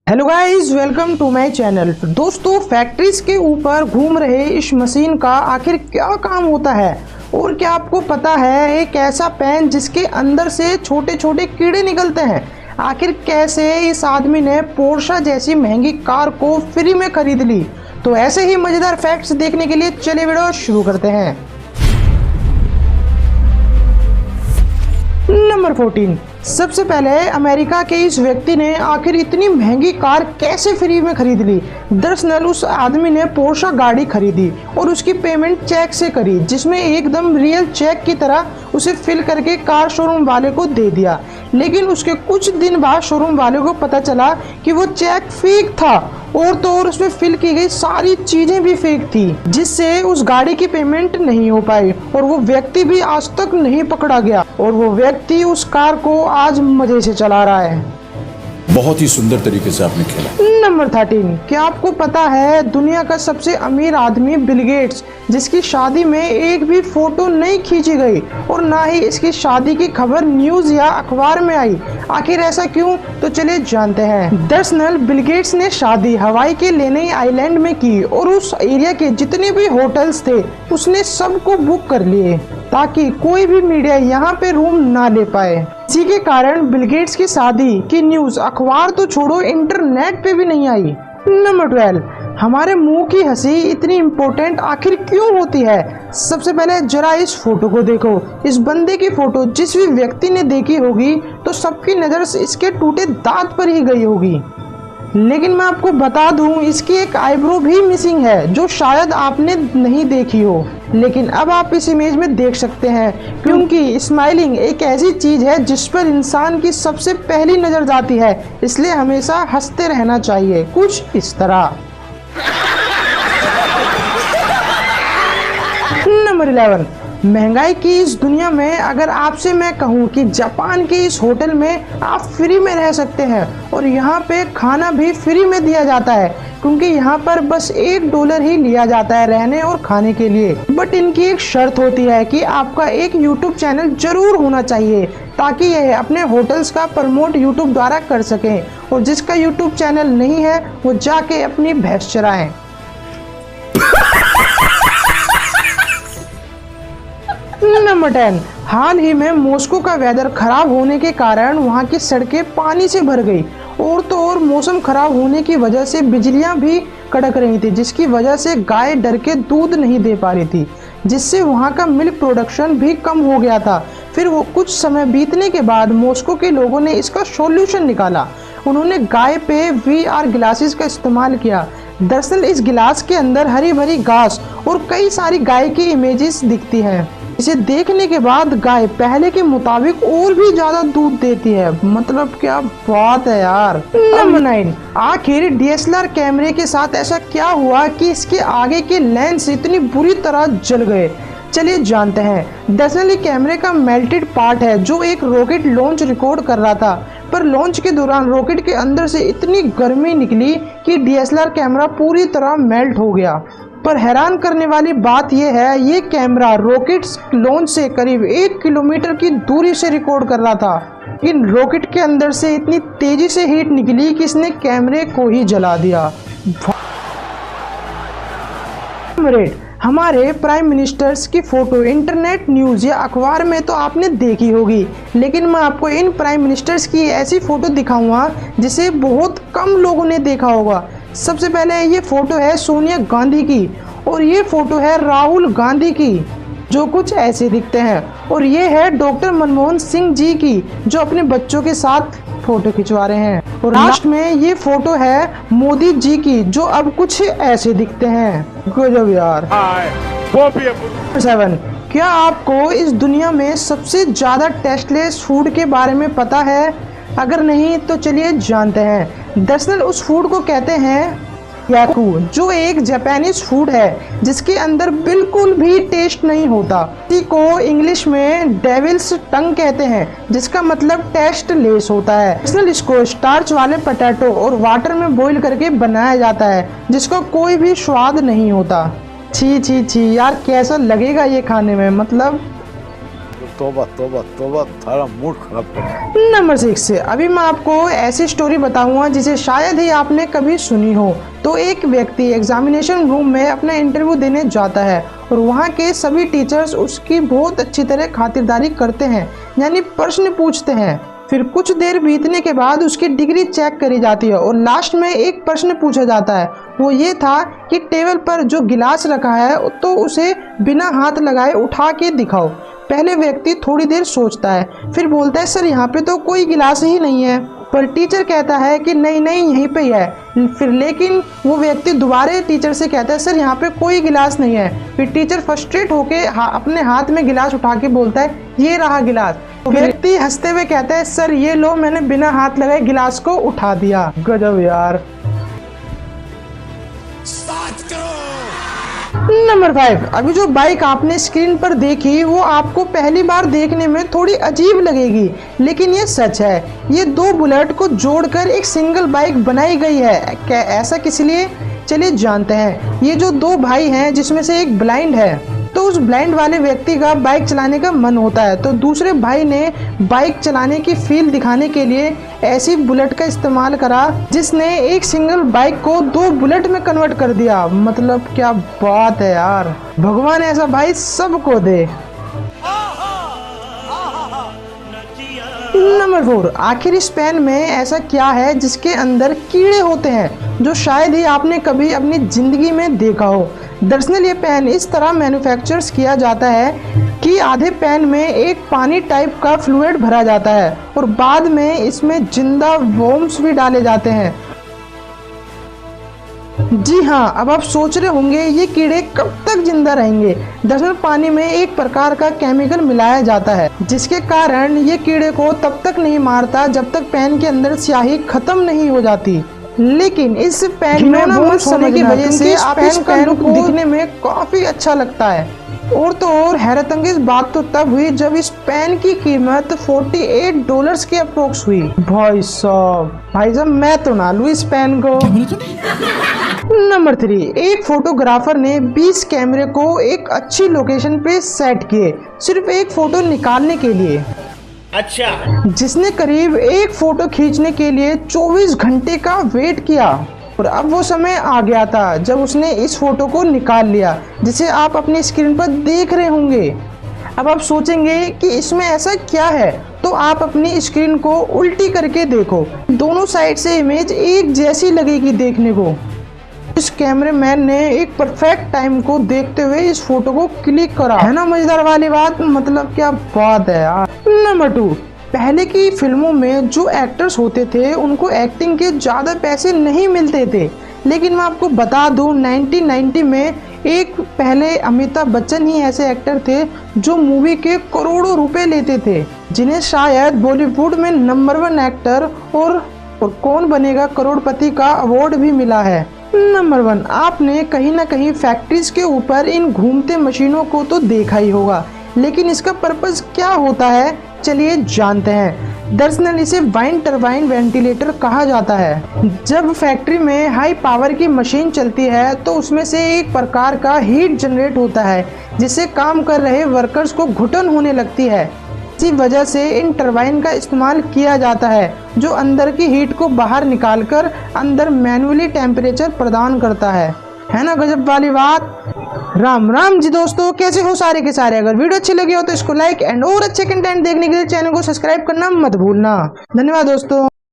Hello guys, welcome to my channel. दोस्तों, factories के ऊपर घूम रहे इस मशीन का आखिर क्या काम होता है और क्या आपको पता है एक ऐसा पेन जिसके अंदर से छोटे छोटे कीड़े निकलते हैं, आखिर कैसे इस आदमी ने पोर्शा जैसी महंगी कार को फ्री में खरीद ली। तो ऐसे ही मजेदार फैक्ट्स देखने के लिए चलिए वीडियो शुरू करते हैं। नंबर 14। सबसे पहले अमेरिका के इस व्यक्ति ने आखिर इतनी महंगी कार कैसे फ्री में खरीद ली। दरअसल उस आदमी ने पोर्शा गाड़ी खरीदी और उसकी पेमेंट चेक से करी, जिसमें एकदम रियल चेक की तरह उसे फिल करके कार शोरूम वाले को दे दिया। लेकिन उसके कुछ दिन बाद शोरूम वाले को पता चला कि वो चेक फेक था और तो और उसमें फिल की गई सारी चीजें भी फेक थी, जिससे उस गाड़ी की पेमेंट नहीं हो पाई और वो व्यक्ति भी आज तक नहीं पकड़ा गया और वो व्यक्ति उस कार को आज मजे से चला रहा है। बहुत ही सुंदर तरीके से आपने खेला। नंबर 13। क्या आपको पता है दुनिया का सबसे अमीर आदमी बिल गेट्स, जिसकी शादी में एक भी फोटो नहीं खींची गई और ना ही इसकी शादी की खबर न्यूज या अखबार में आई। आखिर ऐसा क्यों, तो चलिए जानते हैं। दरअसल बिल गेट्स ने शादी हवाई के लेने आइलैंड में की और उस एरिया के जितने भी होटल्स थे उसने सबको बुक कर लिए ताकि कोई भी मीडिया यहाँ पे रूम ना ले पाए। इसी के कारण बिल गेट्स की शादी की न्यूज अखबार तो छोड़ो इंटरनेट पे भी नहीं आई। नंबर 12। हमारे मुंह की हंसी इतनी इम्पोर्टेंट आखिर क्यों होती है? सबसे पहले जरा इस फोटो को देखो। इस बंदे की फोटो जिस भी व्यक्ति ने देखी होगी तो सबकी नजर इसके टूटे दांत पर ही गई होगी। लेकिन मैं आपको बता दूं, इसकी एक आईब्रो भी मिसिंग है जो शायद आपने नहीं देखी हो, लेकिन अब आप इस इमेज में देख सकते हैं, क्योंकि स्माइलिंग एक ऐसी चीज है जिस पर इंसान की सबसे पहली नजर जाती है, इसलिए हमेशा हंसते रहना चाहिए, कुछ इस तरह। नंबर 11। महंगाई की इस दुनिया में अगर आपसे मैं कहूं कि जापान के इस होटल में आप फ्री में रह सकते हैं और यहाँ पे खाना भी फ्री में दिया जाता है, क्योंकि यहाँ पर बस $1 ही लिया जाता है रहने और खाने के लिए। बट इनकी एक शर्त होती है कि आपका एक यूट्यूब चैनल जरूर होना चाहिए ताकि यह अपने होटल्स का प्रमोट यूट्यूब द्वारा कर सकें, और जिसका यूट्यूब चैनल नहीं है वो जाके अपनी भैंस चराएं। नंबर 10। हाल ही में मॉस्को का वेदर खराब होने के कारण वहां की सड़कें पानी से भर गई और तो और मौसम खराब होने की वजह से बिजलियां भी कड़क रही थी, जिसकी वजह से गाय डर के दूध नहीं दे पा रही थी, जिससे वहां का मिल्क प्रोडक्शन भी कम हो गया था। फिर वो कुछ समय बीतने के बाद मॉस्को के लोगों ने इसका सॉल्यूशन निकाला। उन्होंने गाय पे VR ग्लासेस का इस्तेमाल किया। दरअसल इस गिलास के अंदर हरी भरी घास और कई सारी गाय की इमेजेस दिखती हैं। इसे देखने के बाद गाय पहले के मुताबिक और भी ज्यादा दूध देती है। मतलब क्या बात है यार। नंबर 9। आखिर DSLR कैमरे के साथ ऐसा क्या हुआ कि इसके आगे के लेंस इतनी बुरी तरह जल गए? चलिए जानते हैं। दरअसल कैमरे का मेल्टेड पार्ट है जो एक रॉकेट लॉन्च रिकॉर्ड कर रहा था, पर लॉन्च के दौरान रॉकेट के अंदर से इतनी गर्मी निकली कि DSLR कैमरा पूरी तरह मेल्ट हो गया। पर हैरान करने वाली बात यह है, ये कैमरा रॉकेट लॉन्च से करीब 1 किलोमीटर की दूरी से रिकॉर्ड कर रहा था, लेकिन रॉकेट के अंदर से इतनी तेजी से हीट निकली कि इसने कैमरे को ही जला दिया। हमारे प्राइम मिनिस्टर्स की फोटो इंटरनेट, न्यूज़ या अखबार में तो आपने देखी होगी, लेकिन मैं आपको इन प्राइम मिनिस्टर्स की ऐसी फोटो दिखाऊंगा जिसे बहुत कम लोगों ने देखा होगा। सबसे पहले ये फोटो है सोनिया गांधी की और ये फोटो है राहुल गांधी की, जो कुछ ऐसे दिखते हैं, और ये है डॉक्टर मनमोहन सिंह जी की जो अपने बच्चों के साथ फोटो खिंचवा रहे हैं, और लास्ट में ये फोटो है मोदी जी की जो अब कुछ ऐसे दिखते हैं। गजब यार। 7। क्या आपको इस दुनिया में सबसे ज्यादा टेस्टलेस फूड के बारे में पता है? अगर नहीं तो चलिए जानते हैं। दरअसल उस फूड को कहते हैं याकू, जो एक जापानीज फूड है जिसके अंदर बिल्कुल भी टेस्ट नहीं होता। इसी को इंग्लिश में डेविल्स टंग कहते हैं, जिसका मतलब टेस्ट लेस होता है। दरअसल इसको स्टार्च वाले पोटैटो और वाटर में बॉईल करके बनाया जाता है, जिसका कोई भी स्वाद नहीं होता। छी छी छी यार, कैसा लगेगा ये खाने में? मतलब तोबा तोबा तोबा, थारा मूड खराब कर। नंबर 6 से अभी मैं आपको ऐसी स्टोरी बताऊंगा जिसे शायद ही आपने कभी सुनी हो। तो एक व्यक्ति एग्जामिनेशन रूम में अपना इंटरव्यू देने जाता है और वहाँ के सभी टीचर्स उसकी बहुत अच्छी तरह खातिरदारी करते हैं, यानी प्रश्न पूछते हैं। फिर कुछ देर बीतने के बाद उसकी डिग्री चेक करी जाती है और लास्ट में एक प्रश्न पूछा जाता है। वो ये था कि टेबल पर जो गिलास रखा है तो उसे बिना हाथ लगाए उठा के दिखाओ। पहले व्यक्ति थोड़ी देर सोचता है, फिर बोलता है सर यहाँ पे तो कोई गिलास ही नहीं है। पर टीचर कहता है कि नहीं नहीं यहीं पे ही है। फिर लेकिन वो व्यक्ति दोबारा टीचर से कहता है सर यहाँ पे कोई गिलास नहीं है। फिर टीचर फ्रस्ट्रेट होके अपने हाथ में गिलास उठा के बोलता है ये रहा गिलास। तो व्यक्ति हंसते हुए कहता है सर ये लो, मैंने बिना हाथ लगाए गिलास को उठा दिया। गजब यार। नंबर 5, अभी जो बाइक आपने स्क्रीन पर देखी वो आपको पहली बार देखने में थोड़ी अजीब लगेगी, लेकिन ये सच है। ये 2 बुलेट को जोड़कर एक सिंगल बाइक बनाई गई है। क्या ऐसा किस लिए? चलिए जानते हैं। ये जो 2 भाई हैं जिसमें से एक ब्लाइंड है, तो उस ब्लाइंड वाले व्यक्ति का बाइक चलाने का मन होता है, तो दूसरे भाई ने बाइक चलाने की फील दिखाने के लिए ऐसी बुलेट का इस्तेमाल करा जिसने एक सिंगल बाइक को 2 बुलेट में कन्वर्ट कर दिया। मतलब क्या बात है यार, भगवान ऐसा भाई सबको दे। नंबर 4, आखिर इस पेन में ऐसा क्या है जिसके अंदर कीड़े होते हैं जो शायद ही आपने कभी अपनी जिंदगी में देखा हो। दरअसल ये पेन इस तरह मैन्युफैक्चर किया जाता है कि आधे पेन में एक पानी टाइप का फ्लूइड भरा जाता है और बाद में इसमें जिंदा वर्म्स भी डाले जाते हैं। जी हाँ, अब आप सोच रहे होंगे ये कीड़े कब तक जिंदा रहेंगे। दरअसल पानी में एक प्रकार का केमिकल मिलाया जाता है जिसके कारण ये कीड़े को तब तक नहीं मारता जब तक पेन के अंदर स्याही खत्म नहीं हो जाती। लेकिन इस पेन में बहुत होने की वजह से आप इस पेन को दिखने में काफी अच्छा लगता है। और तो और हैरतअंगेज बात तो तब हुई जब इस पेन की कीमत $48 के अप्रोक्स हुई। भाई साहब मैं तो ना लूं इस पेन को। नंबर 3, एक फोटोग्राफर ने 20 कैमरे को एक अच्छी लोकेशन पे सेट किए सिर्फ एक फोटो निकालने के लिए। अच्छा। जिसने करीब एक फोटो खींचने के लिए 24 घंटे का वेट किया और अब वो समय आ गया था जब उसने इस फोटो को निकाल लिया जिसे आप अपनी स्क्रीन पर देख रहे होंगे। अब आप सोचेंगे कि इसमें ऐसा क्या है, तो आप अपनी स्क्रीन को उल्टी करके देखो, दोनों साइड से इमेज एक जैसी लगेगी देखने को। इस कैमरामैन ने एक परफेक्ट टाइम को देखते हुए इस फोटो को क्लिक करा, है ना मजेदार वाली बात। मतलब क्या बात है यार। नंबर 2, पहले की फिल्मों में जो एक्टर्स होते थे उनको एक्टिंग के ज़्यादा पैसे नहीं मिलते थे, लेकिन मैं आपको बता दूं 1990 में एक पहले अमिताभ बच्चन ही ऐसे एक्टर थे जो मूवी के करोड़ों रुपए लेते थे, जिन्हें शायद बॉलीवुड में नंबर 1 एक्टर और कौन बनेगा करोड़पति का अवार्ड भी मिला है। नंबर 1, आपने कहीं ना कहीं फैक्ट्रीज के ऊपर इन घूमते मशीनों को तो देखा ही होगा, लेकिन इसका पर्पस क्या होता है चलिए जानते हैं। दरअसल इसे वाइन टरबाइन वेंटिलेटर कहा जाता है। जब फैक्ट्री में हाई पावर की मशीन चलती है तो उसमें से एक प्रकार का हीट जनरेट होता है जिससे काम कर रहे वर्कर्स को घुटन होने लगती है। इसी वजह से इन टरबाइन का इस्तेमाल किया जाता है जो अंदर की हीट को बाहर निकालकर अंदर मैन्युअली टेम्परेचर प्रदान करता है ना गजब वाली बात। राम राम जी दोस्तों, कैसे हो सारे के सारे। अगर वीडियो अच्छी लगी हो तो इसको लाइक एंड और अच्छे कंटेंट देखने के लिए चैनल को सब्सक्राइब करना मत भूलना। धन्यवाद दोस्तों।